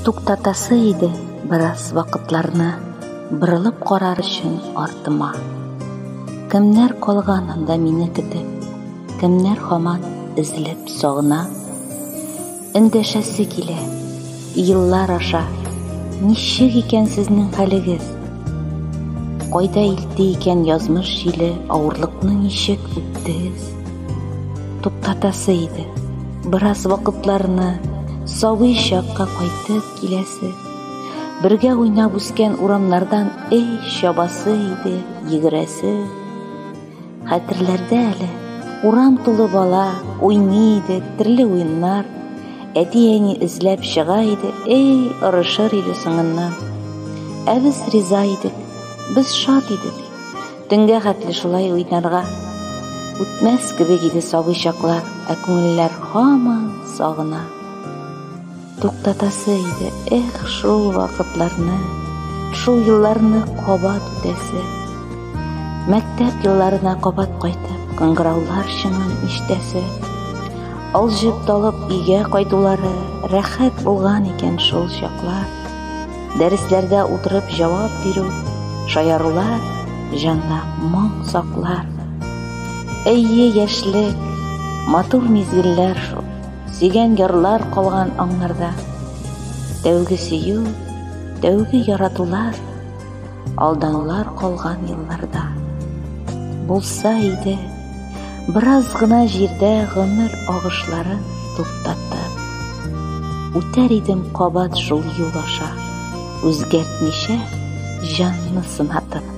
Туктатасы иде бераз вакытларны, борылып карар өчен артыма. Кемнәр калган анда мине көтеп, кемнәр һаман эзләп сагына. Эндәшәсе килә, еллар аша, ничек икән сезнең хәлегез? Кайда илтте икән язмыш җиле, авырлыкны ничек үттегез? Туктатасы иде бераз вакытларны, сабый чакка кайтып киләсе. Бергә уйнап үскән урамнардан чабасы иде, йөгерәсе. Хәтерләрдә әле урам тулы бала, уйный иде, төрле уеннар. Әти-әни эзләп чыга иде, ырышыр иде соңыннан. Ә без риза идек, без шат идек. Төнгә хәтле шулай уйнарга. Үтмәс кебек иде сабый чаклар, ә күңелләр һаман сагына. Туктатасы иде, шул вакытларны, шул елларны кабат үтәсе. Мәктәп елларына кабат кайтып, кыңгыраулар чыңын ишетәсе. Алҗып талып өйгә кайтулары рәхәт булган икән шул чаклар. Дәресләрдә утырып җавап бирү, шаярулар, җанда моң саклар. Яшьлек, матур мизгелләр шул. Сөйгән ярлар калган аңнарда. Тәүге сөю, тәүге яратулар, алданулар калган елларда. Булса иде, бераз гына җирдә гомер агышларын туктатып. Үтәр идем кабат шул юл аша, үзгәртмичә җанны сынатып.